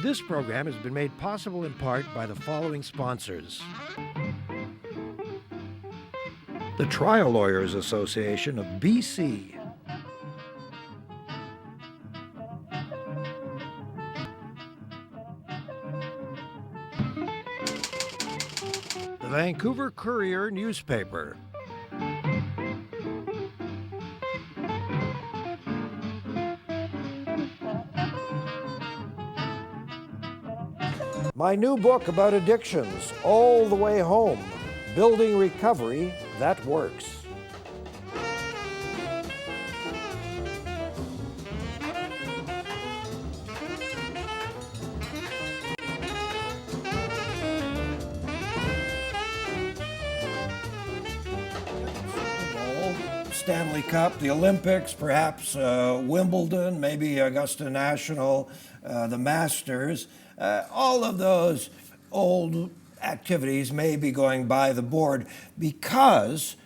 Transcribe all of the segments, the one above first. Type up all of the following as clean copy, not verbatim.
This program has been made possible in part by the following sponsors. The Trial Lawyers Association of BC. The Vancouver Courier newspaper. My new book about addictions, All the Way Home, Building Recovery That Works. Stanley Cup, the Olympics, perhaps Wimbledon, maybe Augusta National, the Masters. All of those old activities may be going by the board because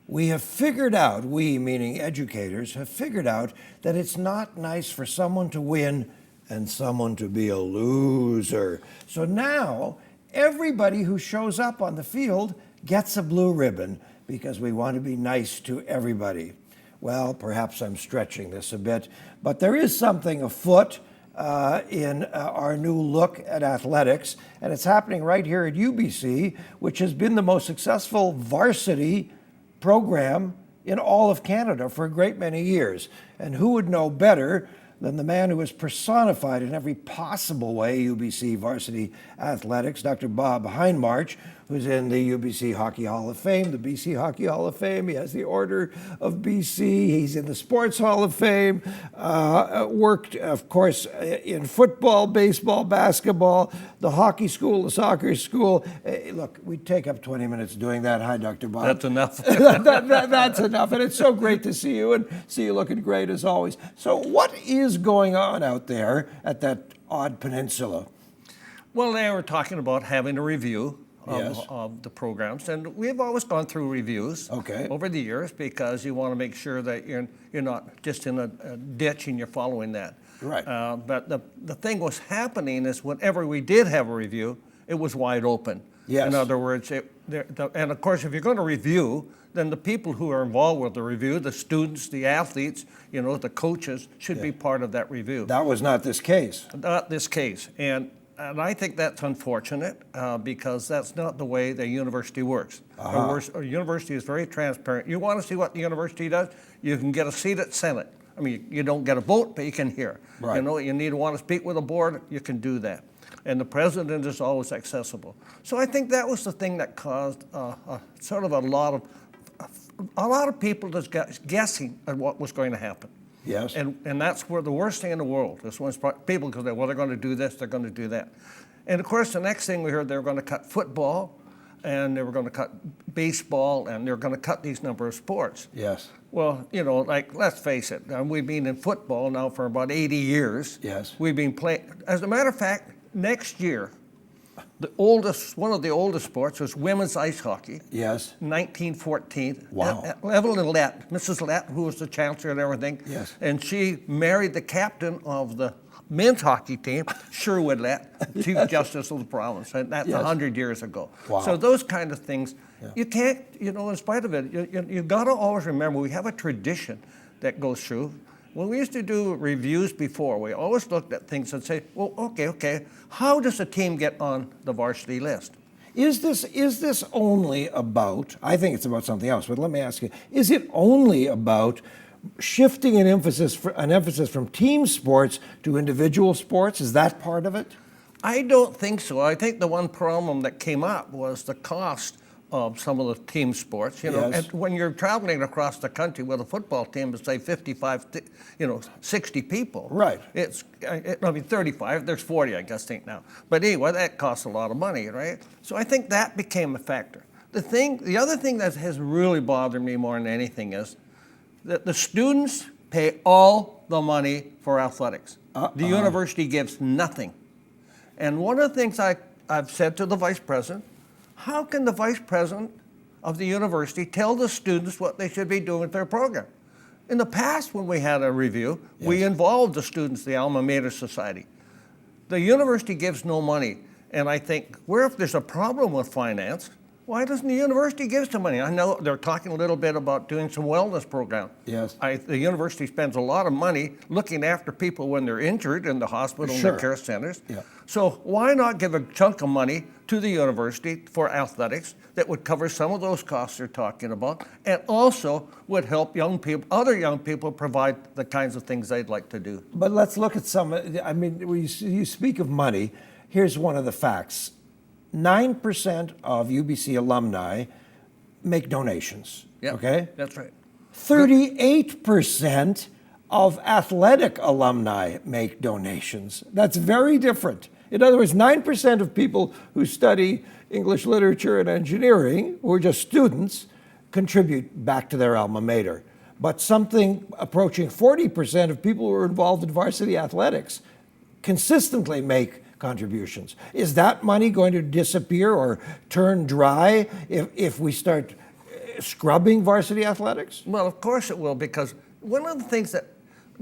we have figured out, we meaning educators, have figured out that it's not nice for someone to win and someone to be a loser. So now everybody who shows up on the field gets a blue ribbon because we want to be nice to everybody. Well, perhaps I'm stretching this a bit, but there is something afoot in our new look at athletics, and it's happening right here at UBC, which has been the most successful varsity program in all of Canada for a great many years. And who would know better than the man who has personified in every possible way UBC varsity athletics, Dr. Bob HINDMARCH, who's in the UBC Hockey Hall of Fame, the BC Hockey Hall of Fame. He has the Order of BC. He's in the Sports Hall of Fame, worked, of course, in football, baseball, basketball, the hockey school, the soccer school. Look, we take up 20 minutes doing that. Hi, Dr. Bob. That's enough. That's enough, and it's so great to see you and see you looking great as always. So what is going on out there at that odd peninsula? Well, they were talking about having a review Yes. of the programs, and we've always gone through reviews over the years because you want to make sure that you're not just in a ditch and you're following that. Right. But the thing was happening is whenever we did have a review, it was wide open. Yes. In other words, and of course, if you're going to review, then the people who are involved with the review, the students, the athletes, the coaches, should be part of that review. That was not this case. Not this case. And I think that's unfortunate because that's not the way the university works. A university is very transparent. You want to see what the university does, you can get a seat at Senate. I mean, you don't get a vote, but you can hear. Right. You need to want to speak with a board, you can do that. And the president is always accessible. So I think that was the thing that caused sort of a lot of people just guessing at what was going to happen. Yes. And that's where the worst thing in the world is when people go, well, they're going to do this, they're going to do that. And of course, the next thing we heard, they were going to cut football, and they were going to cut baseball, and they were going to cut these number of sports. Yes. Well, let's face it, we've been in football now for about 80 years. Yes. We've been playing, as a matter of fact, next year, one of the oldest sports was women's ice hockey. Yes. 1914. Wow. Evelyn Lett, Mrs. Lett, who was the chancellor and everything. Yes. And she married the captain of the men's hockey team, Sherwood Lett, Chief Justice of the province. And that's 100 years ago. Wow. So those kind of things, you can't, in spite of it, you got to always remember we have a tradition that goes through. When we used to do reviews before, we always looked at things and say, well, okay, how does a team get on the varsity list? Is this only about, I think it's about something else, but let me ask you, is it only about shifting an emphasis from team sports to individual sports? Is that part of it? I don't think so. I think the one problem that came up was the cost of some of the team sports, Yes. and when you're traveling across the country with a football team of say 55, 60 people. Right. 35, there's 40 I guess now. But anyway, that costs a lot of money, right? So I think that became a factor. The other thing that has really bothered me more than anything is that the students pay all the money for athletics. The university gives nothing. And one of the things I've said to the vice president, how can the vice president of the university tell the students what they should be doing with their program? In the past, when we had a review, we involved the students, the alma mater society. The university gives no money. And I think, where if there's a problem with finance, why doesn't the university give some money? I know they're talking a little bit about doing some wellness program. Yes. The university spends a lot of money looking after people when they're injured in the hospital and Sure. the care centers. Yeah. So why not give a chunk of money to the university for athletics that would cover some of those costs they're talking about, and also would help young people, other young people, provide the kinds of things they'd like to do. But let's look at some, I mean, you speak of money. Here's one of the facts. 9% of UBC alumni make donations, Yeah, okay? that's right. 38% of athletic alumni make donations. That's very different. In other words, 9% of people who study English literature and engineering, who are just students, contribute back to their alma mater. But something approaching 40% of people who are involved in varsity athletics consistently make contributions. Is that money going to disappear or turn dry if we start scrubbing varsity athletics? Well, of course it will, because one of the things that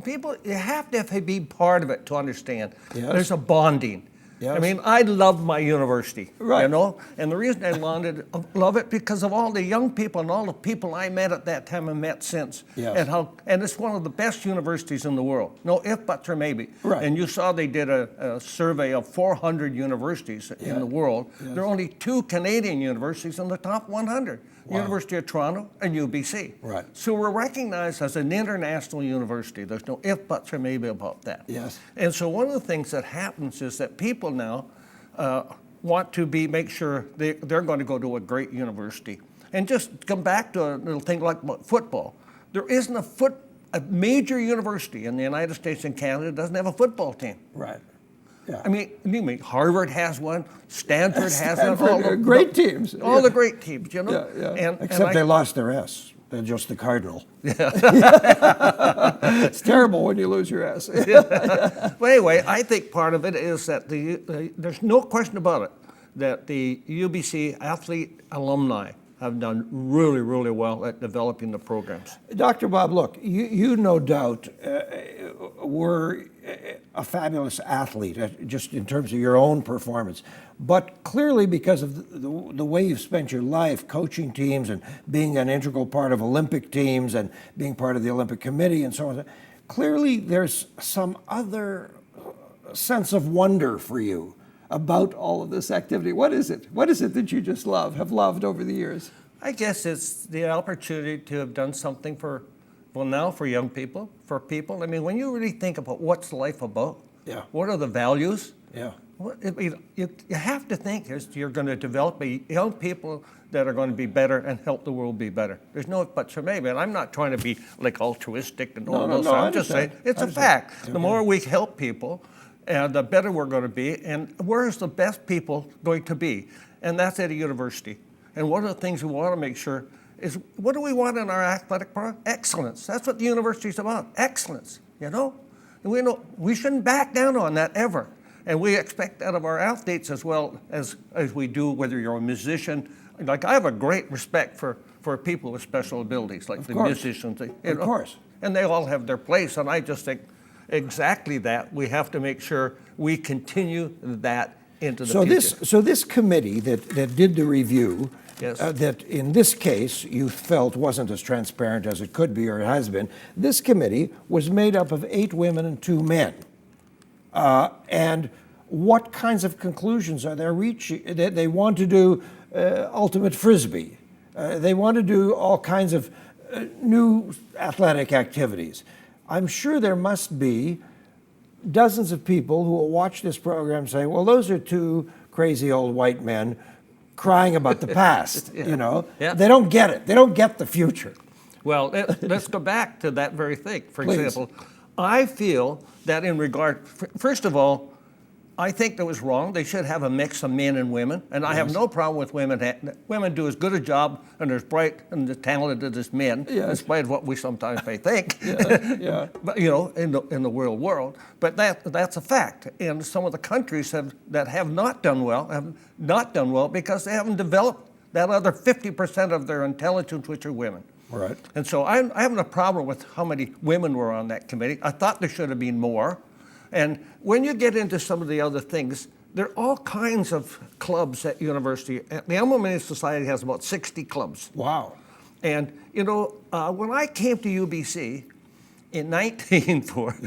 people, you have to be part of it to understand. Yes. There's a bonding. Yes. I mean, I love my university, Right. you know, and the reason I love it because of all the young people and all the people I met at that time and met since, Yes. and it's one of the best universities in the world. No if, buts, or maybe. Right. And you saw they did a survey of 400 universities in the world. Yes. There are only 2 Canadian universities in the top 100. Wow. University of Toronto and UBC. Right. So we're recognized as an international university. There's no if, buts, or maybe about that. Yes. And so one of the things that happens is that people now want to make sure they're going to go to a great university. And just come back to a little thing like football. There isn't a major university in the United States and Canada doesn't have a football team. Right. Yeah. I mean, Harvard has one, Stanford has one. Stanford, great teams. All the great teams, you know. Yeah, yeah. And Except I- they lost their S. They're just the cardinal. Yeah. It's terrible when you lose your S. But anyway, I think part of it is that there's no question about it that the UBC athlete alumni have done really, really well at developing the programs. Dr. Bob, look, you no doubt were a fabulous athlete, just in terms of your own performance. But clearly, because of the way you've spent your life coaching teams and being an integral part of Olympic teams and being part of the Olympic Committee and so on, clearly there's some other sense of wonder for you about all of this activity. What is it? What is it that you just have loved over the years? I guess it's the opportunity to have done something for young people, for people. I mean, when you really think about what's life about, Yeah. what are the values? Yeah. You have to think you're going to develop young people that are going to be better and help the world be better. There's no if, buts, or maybe. And I'm not trying to be like altruistic and all those. I'm just saying it's a fact. Okay. The more we help people, the better we're going to be. And where's the best people going to be? And that's at a university. And one of the things we want to make sure is, what do we want in our athletic program? Excellence. That's what the university's about. Excellence. You know, and we shouldn't back down on that ever. And we expect that of our athletes as well as we do whether you're a musician. Like, I have a great respect for people with special abilities, like the musicians. Of course. And they all have their place. And I just think exactly that. We have to make sure we continue that into the future. So this committee that did the review, Yes. that in this case you felt wasn't as transparent as it could be or it has been, this committee was made up of 8 women and 2 men. And what kinds of conclusions are they reaching? They want to do ultimate Frisbee. They want to do all kinds of new athletic activities. I'm sure there must be dozens of people who will watch this program saying, well, those are 2 crazy old white men crying about the past, you know. Yeah. They don't get it. They don't get the future. Well, let's go back to that very thing. For Please. example, I feel that in regard, first of all, I think that was wrong. They should have a mix of men and women, and I have no problem with women. Women do as good a job and as bright and as talented as men, Yes. in spite of what we sometimes may think. Yeah. But you know, in the real world. But that's a fact. And some of the countries that have not done well because they haven't developed that other 50% of their intelligence, which are women. Right. And so I haven't a problem with how many women were on that committee. I thought there should have been more. And when you get into some of the other things, there are all kinds of clubs at university. The Alumni Society has about 60 clubs. Wow. And, when I came to UBC in 1940,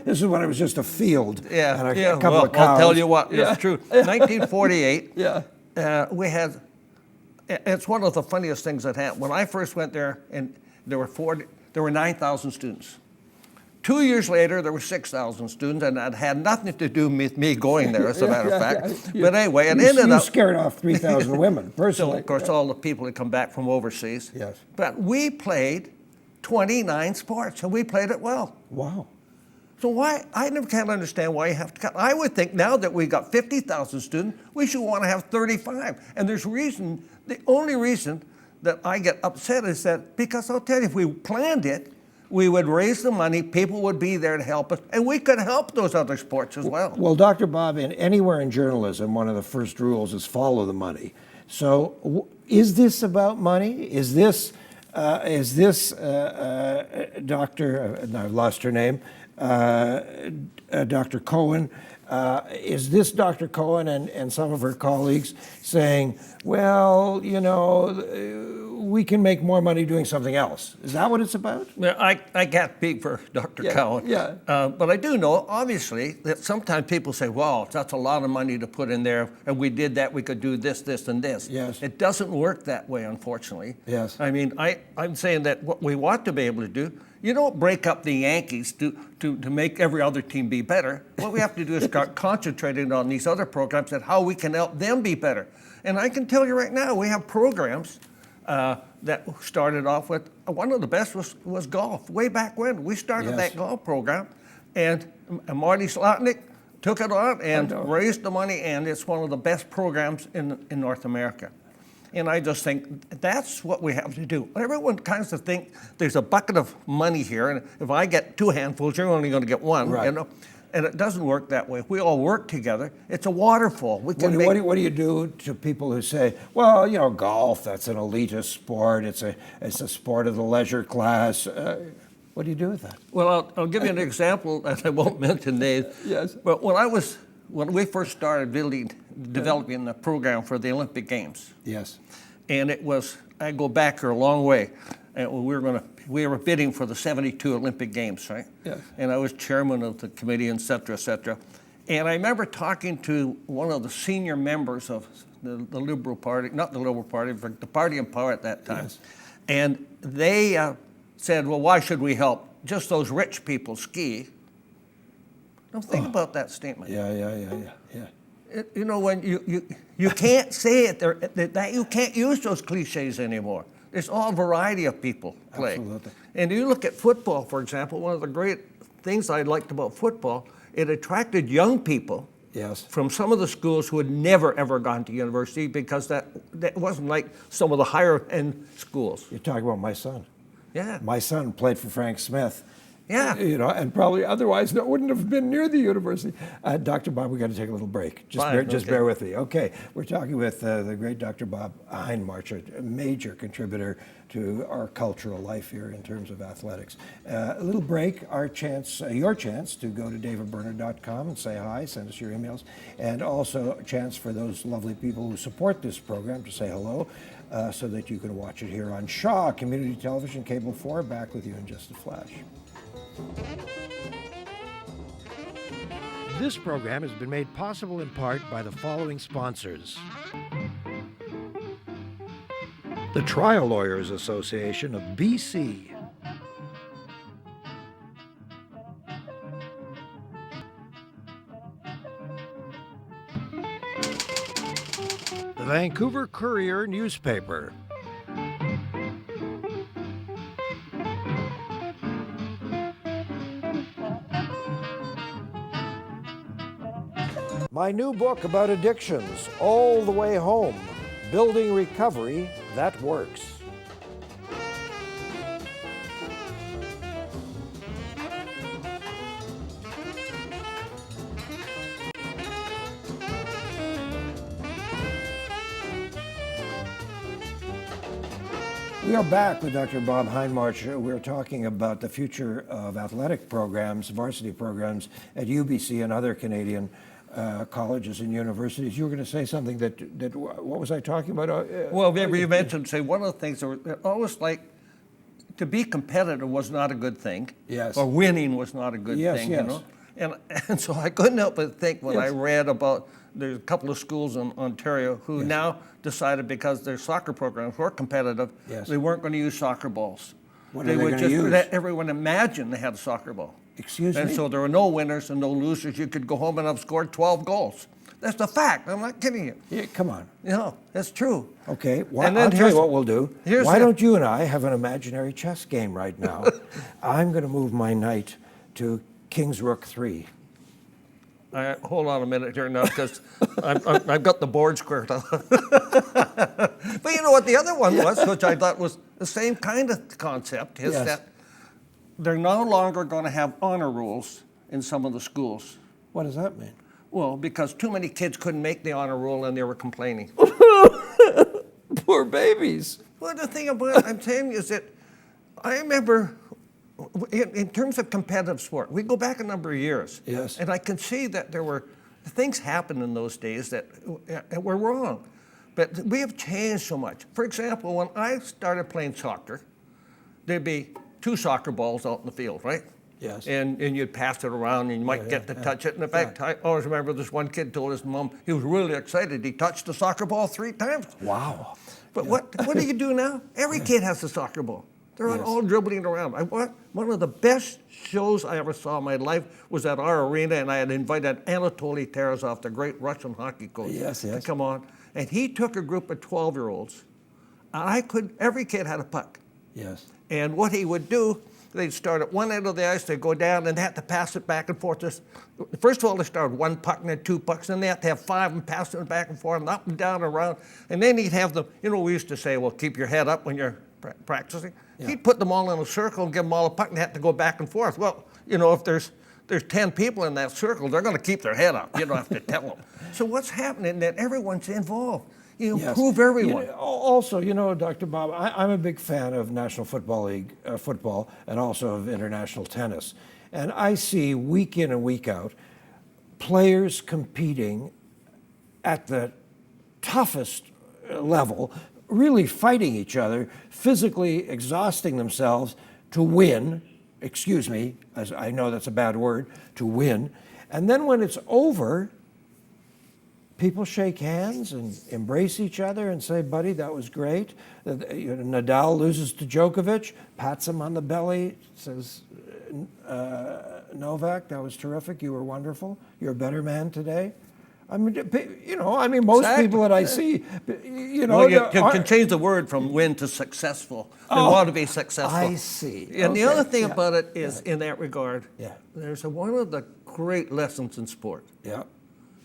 This is when it was just a field yeah, and a yeah. couple Well, of cows. I'll tell you what, Yeah. it's true. 1948, Yeah. we had. It's one of the funniest things that happened. When I first went there, and there were 9,000 students. 2 years later, there were 6,000 students, and that had nothing to do with me going there, as a matter of fact. But anyway, it ended You up. scared off 3,000 women, So, personally. of course, all the people that come back from overseas. Yes. But we played 29 sports, and we played it well. Wow. So I never can understand why you have to cut. I would think now that we got 50,000 students, we should want to have 35. And the only reason that I get upset is that, because I'll tell you, if we planned it, we would raise the money, people would be there to help us, and we could help those other sports as well. Well, Dr. Bob, anywhere in journalism, one of the first rules is follow the money. So is this about money? Is this Dr. I've lost her name, Dr. Cohen, is this Dr. Cohen and some of her colleagues saying, well, we can make more money doing something else? Is that what it's about? Well, I can't speak for Dr. Cowan. Yeah. But I do know, obviously, that sometimes people say, well, that's a lot of money to put in there, and we did that, we could do this, this, and this. Yes. It doesn't work that way, unfortunately. Yes. I mean, I'm saying that what we want to be able to do, you don't break up the Yankees to make every other team be better. What we have to do is start concentrating on these other programs and how we can help them be better. And I can tell you right now, we have programs that started off with, one of the best was golf. Way back when, we started Yes. that golf program, and Marty Slotnick took it on and raised the money, and it's one of the best programs in North America. And I just think that's what we have to do. Everyone kind of think there's a bucket of money here, and if I get 2 handfuls, you're only going to get one. Right. And it doesn't work that way. If we all work together, it's a waterfall. We can What do you do to people who say, well, golf, that's an elitist sport, it's a sport of the leisure class? What do you do with that? Well, I'll give you an example, and I won't mention names. Yes. But when we first started developing the program for the Olympic Games, Yes. and I go back here a long way, and we were bidding for the 72 Olympic Games, right? Yes. And I was chairman of the committee, et cetera, et cetera. And I remember talking to one of the senior members of the Liberal Party, not the Liberal Party, but the party in power at that time. Yes. And they said, well, why should we help? Just those rich people ski. Now think about that statement. Yeah. When you can't say it, that you can't use those cliches anymore. There's all variety of people play. Absolutely. And you look at football, for example, one of the great things I liked about football, it attracted young people Yes. from some of the schools who had never, ever gone to university, because that wasn't like some of the higher end schools. You're talking about my son. Yeah. My son played for Frank Smith. Yeah. And probably otherwise wouldn't have been near the university. Dr. Bob, we got to take a little break. Just Fine, bear with me. Okay, we're talking with the great Dr. Bob HINDMARCH, a major contributor to our cultural life here in terms of athletics. A little break, your chance to go to davidberner.com and say hi, send us your emails, and also a chance for those lovely people who support this program to say hello, so that you can watch it here on Shaw Community Television, Cable 4. Back with you in just a flash. This program has been made possible in part by the following sponsors. The Trial Lawyers Association of BC. The Vancouver Courier newspaper. My new book about addictions, All the Way Home, Building Recovery That Works. We are back with Dr. Bob Hindmarch. We're talking about the future of athletic programs, varsity programs at UBC and other Canadian colleges and universities. You were going to say something that what was I talking about? Well, you mentioned, say, one of the things that were always like, to be competitive was not a good thing. Yes. Or winning was not a good thing, you know? And so I couldn't help but think when I read about there's a couple of schools in Ontario who now decided because their soccer programs were competitive, they weren't going to use soccer balls. What they are they would going just to use? let everyone imagine they had a soccer ball. Excuse me? And so there were no winners and no losers. You could go home and have scored 12 goals. That's the fact. I'm not kidding you. Yeah, come on. You know, that's true. Okay, And then I'll tell you what we'll do. Why the- don't you and I have an imaginary chess game right now? I'm going to move my knight to King's Rook 3. Hold on a minute here now, because I've got the board squared up. But you know what the other one was, which I thought was the same kind of concept, is that they're no longer going to have honor rules in some of the schools. What does that mean? Well, because too many kids couldn't make the honor roll and they were complaining. Poor babies. Well, the thing about I'm saying is that I remember in terms of competitive sport, we go back a number of years. Yes. And I can see that there were things happened in those days that were wrong. But we have changed so much. For example, when I started playing soccer, there'd be 2 soccer balls out in the field, right? Yes. And you'd pass it around and you might get to touch it. And in fact, I always remember this one kid told his mom he was really excited. He touched the soccer ball 3 times. Wow. But what do you do now? Every kid has a soccer ball. They're all dribbling around. One of the best shows I ever saw in my life was at our arena, and I had invited Anatoly Tarasov, the great Russian hockey coach, to come on. And he took a group of 12-year-olds. Every kid had a puck. Yes. And what he would do, they'd start at one end of the ice, they'd go down, and they had to pass it back and forth. First of all, they started 1 puck and then 2 pucks, then they had to have 5 and pass it back and forth and up and down and around. And then he'd have them, we used to say, well, keep your head up when you're practicing. Yeah. He'd put them all in a circle and give them all a puck and they had to go back and forth. Well, if there's 10 people in that circle, they're going to keep their head up. You don't have to tell them. So what's happening that everyone's involved. You improve everyone. Also, Dr. Bob, I'm a big fan of National Football League football and also of international tennis. And I see week in and week out players competing at the toughest level, really fighting each other, physically exhausting themselves to win. Excuse me, as I know that's a bad word, to win. And then when it's over, people shake hands and embrace each other and say, buddy, that was great. Nadal loses to Djokovic, pats him on the belly, says, Novak, that was terrific. You were wonderful. You're a better man today. Most people that I see, you can change the word from win to successful. They want to be successful. I see. And the other thing about it is, in that regard, there's one of the great lessons in sport. Yeah.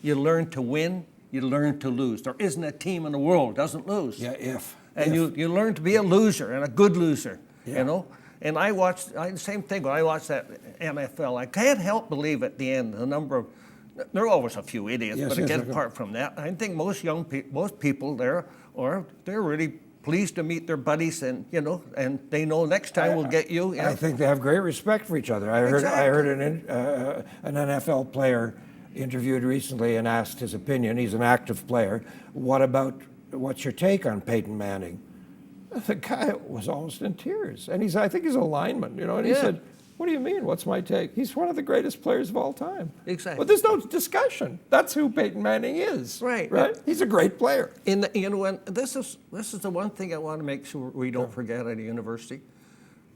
You learn to win, you learn to lose. There isn't a team in the world that doesn't lose. Yeah, And you learn to be a loser and a good loser, And I watched, the same thing, when I watched that NFL, I can't help believe at the end, the number of, there are always a few idiots, but again, apart from that, I think most people there they're really pleased to meet their buddies, and and they know next time we'll get you. I think they have great respect for each other. I heard an NFL player interviewed recently and asked his opinion. He's an active player. What's your take on Peyton Manning? The guy was almost in tears, and I think he's a lineman, and he said, what do you mean? What's my take? He's one of the greatest players of all time. Exactly. But there's no discussion. That's who Peyton Manning is. Right. He's a great player. And this is the one thing I want to make sure we don't forget at a university,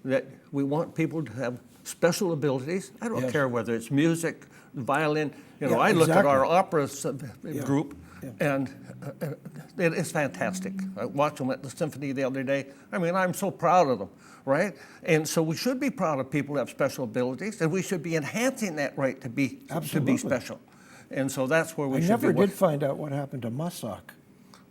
that we want people to have special abilities. I don't care whether it's music, violin. I look at our opera group, and it is fantastic. I watched them at the symphony the other day. I'm so proud of them, right? And so we should be proud of people who have special abilities, and we should be enhancing that right to be special. And so that's where we should be. I never did find out what happened to Mussock.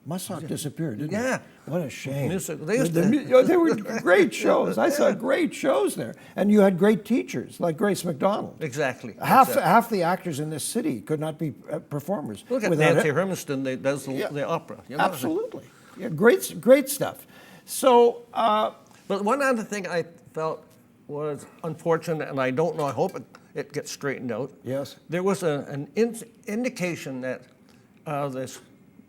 Mussock disappeared, didn't he? Yeah. What a shame. They were great shows. I saw great shows there. And you had great teachers, like Grace McDonald. Exactly. Half the actors in this city could not be performers. Look at Nancy Hermiston, that does the opera. Absolutely. Yeah, great stuff. So, But one other thing I felt was unfortunate, and I don't know, I hope it gets straightened out. yes, There was an indication that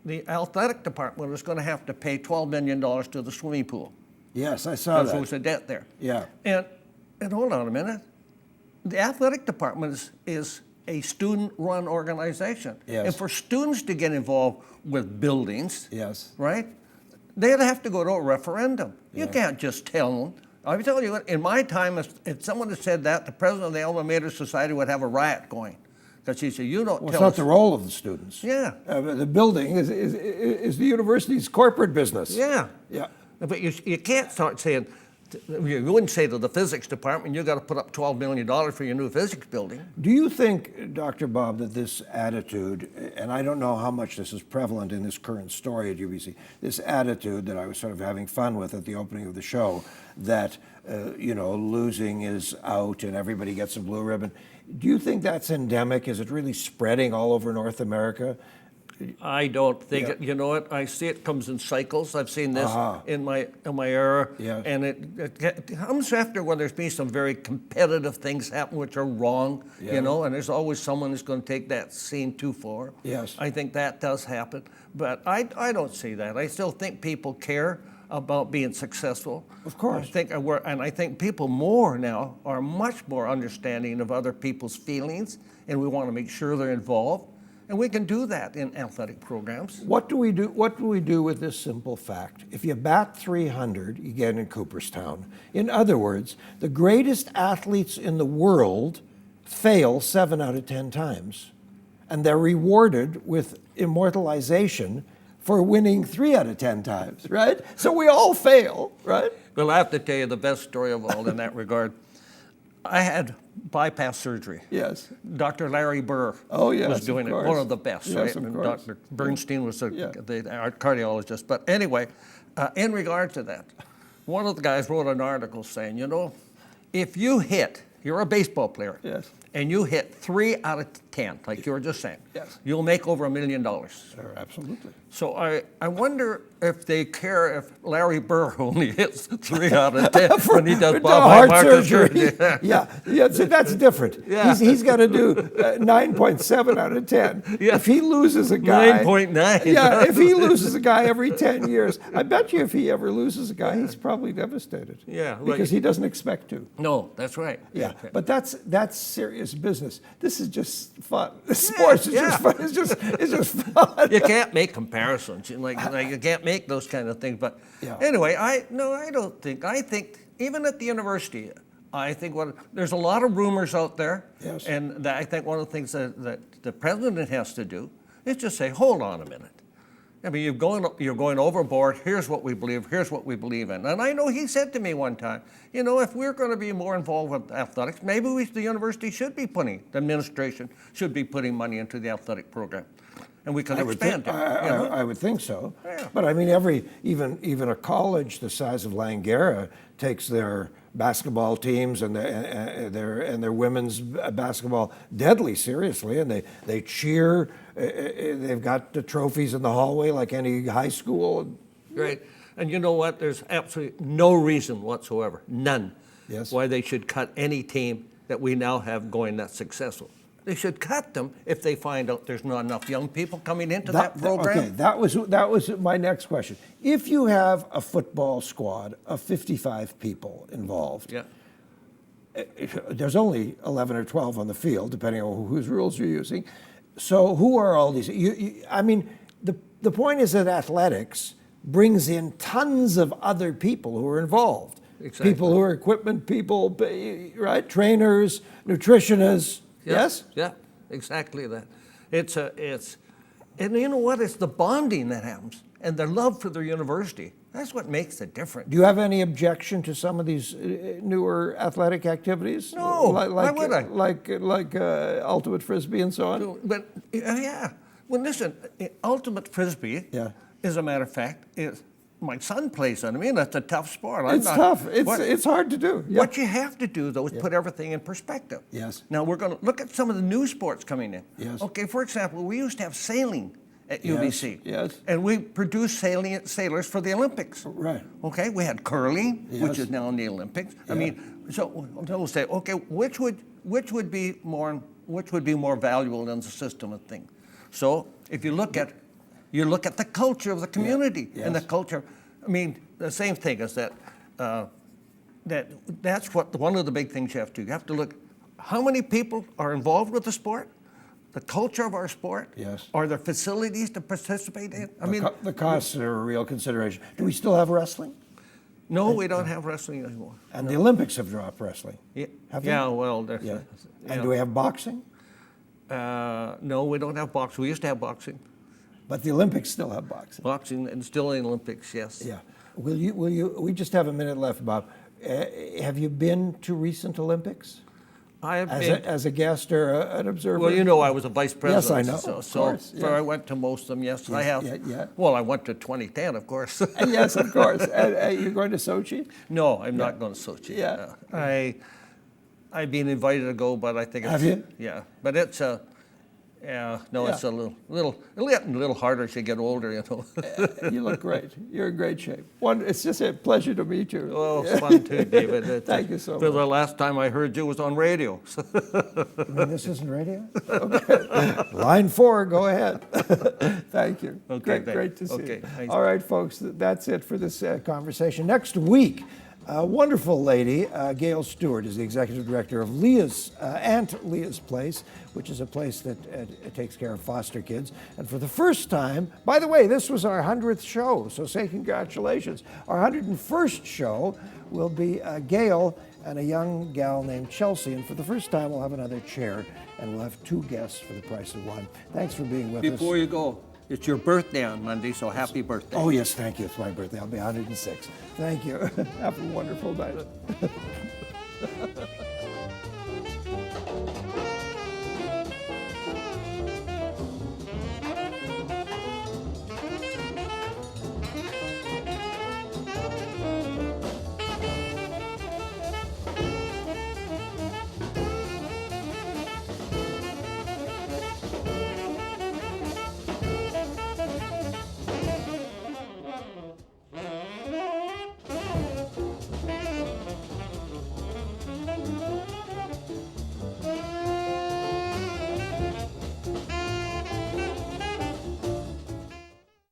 the athletic department was going to have to pay $12 million to the swimming pool. yes, I saw Because there was that. a debt there. Yeah, And hold on a minute. The athletic department is a student-run organization. Yes. And for students to get involved with buildings, yes, right, they'd have to go to a referendum. You can't just tell them. I'll tell you what, in my time, if someone had said that, the president of the Alma Mater Society would have a riot going. Because he said, you don't well, it's tell not us. the role of the students. Yeah. The building is the university's corporate business. Yeah. Yeah. But you can't start saying, you wouldn't say to the physics department, you got to put up $12 million for your new physics building. Do you think, Dr. Bob, that this attitude, and I don't know how much this is prevalent in this current story at UBC, this attitude that I was sort of having fun with at the opening of the show, that, losing is out and everybody gets a blue ribbon, do you think that's endemic? Is it really spreading all over North America? I don't think Yeah. it. You know what? I see it comes in cycles. I've seen this Uh-huh. in my era, Yeah. and it comes after when there's been some very competitive things happen which are wrong. Yeah. And there's always someone who's going to take that scene too far. Yes. I think that does happen, but I don't see that. I still think people care about being successful. Of course. I think people more now are much more understanding of other people's feelings, and we want to make sure they're involved. And we can do that in athletic programs. What do we do? What do we do with this simple fact? If you bat 300, you get in Cooperstown. In other words, the greatest athletes in the world fail 7 out of 10 times, and they're rewarded with immortalization for winning 3 out of 10 times, right? So we all fail, right? Well, I have to tell you the best story of all in that regard. I had bypass surgery. Yes. Dr. Larry Burr Oh, yes, was doing of it, course. one of the best, Yes, right? of And course. Dr. Bernstein was the Yeah. cardiologist. But anyway, in regard to that, one of the guys wrote an article saying, if you're a baseball player, Yes. and you hit 3 out of 10, like you were just saying, Yes. you'll make over $1 million. Sure, absolutely. So I wonder if they care if Larry Burr only hits 3 out of 10 when he does Bob heart Highmark's surgery. Yeah, so that's different. Yeah. He's got to do 9.7 out of 10. Yeah. If he loses a guy, 9.9. Yeah, if he loses a guy every 10 years, I bet you if he ever loses a guy, he's probably devastated. Yeah, like- because he doesn't expect to. No, that's right. Yeah, but that's serious business. This is just fun. Sports is just fun. It's just fun. You can't make comparisons. Like you can't make those kind of things. But Yeah. anyway, I don't think. I think even at the university, I think there's a lot of rumors out there. Yes. And I think one of the things that the president has to do is just say, hold on a minute. I mean, you're going overboard. Here's what we believe. Here's what we believe in. And I know he said to me one time, if we're going to be more involved with athletics, maybe the university should be the administration should be putting money into the athletic program, and we can expand it. I would think so. Yeah. But I mean, even a college the size of Langara takes their basketball teams and their women's basketball deadly seriously, and they cheer. They've got the trophies in the hallway like any high school. Right. And you know what? There's absolutely no reason whatsoever, none, Yes. why they should cut any team that we now have going that's successful. They should cut them if they find out there's not enough young people coming into that program. Okay, that was my next question. If you have a football squad of 55 people involved, Yeah. there's only 11 or 12 on the field, depending on whose rules you're using. So who are all these? I mean, the point is that athletics brings in tons of other people who are involved. Exactly. People who are equipment people, right? Trainers, nutritionists. Yeah, Yes? Yeah, exactly that. And you know what? It's the bonding that happens and their love for their university. That's what makes it different. Do you have any objection to some of these newer athletic activities? No, like, why would I? Like ultimate frisbee and so on. But yeah, well, listen, ultimate frisbee. Yeah. As a matter of fact, my son plays on. I mean, that's a tough sport. It's tough. It's hard to do. Yeah. What you have to do, though, is put everything in perspective. Yes. Now, we're going to look at some of the new sports coming in. Yes. Okay, for example, we used to have sailing at Yes, UBC. yes. And we produced sailors for the Olympics. Right. Okay, we had curling, which Yes. is now in the Olympics. I Yeah. mean, so we'll say, okay, which would be more valuable than the system of things? So if you look at the culture of the community and the Yes. culture. I mean, the same thing is that that's what one of the big things you have to. You have to look how many people are involved with the sport, the culture of our sport. Yes. Are there facilities to participate in? I mean, The costs are a real consideration. Do we still have wrestling? no, we don't have wrestling anymore. And the Olympics have dropped wrestling. Yeah, Have they? yeah, well, there's, Yeah. yeah. And do we have boxing? No, we don't have boxing. We used to have boxing. But the Olympics still have boxing. Boxing and still in the Olympics, yes. Yeah. Will you, we just have a minute left, Bob. Have you been to recent Olympics? I have As been, as a guest or an observer? well, you know, I was a vice president. Yes, I know, So, of course, so yeah. I went to most of them, yes, I Yes, have. yeah, yeah. Well, I went to 2010, of course. Yes, of course. And you're going to Sochi? No, I'm not going to Sochi. Yeah. I've been invited to go, but I think it's... Have you? Yeah, but it's a... Yeah, no, it's a little harder as you get older, you know. You look great. You're in great shape. It's just a pleasure to meet you. Well, it's fun too, David. Thank you so Because the much. last time I heard you was on radio. You mean this isn't radio? Okay. Line 4, go ahead. Thank you. Okay, Great to see okay, you. thanks. All right, folks, that's it for this conversation. Next week, a wonderful lady, Gail Stewart, is the executive director of Aunt Leah's Place, which is a place that takes care of foster kids. And for the first time, by the way, this was our 100th show, so say congratulations. Our 101st show will be Gail and a young gal named Chelsea. And for the first time, we'll have another chair, and we'll have 2 guests for the price of 1. Thanks for being with us. Before you go, it's your birthday on Monday, so happy birthday. Oh, yes, thank you. It's my birthday. I'll be 106. Thank you. Have a wonderful night.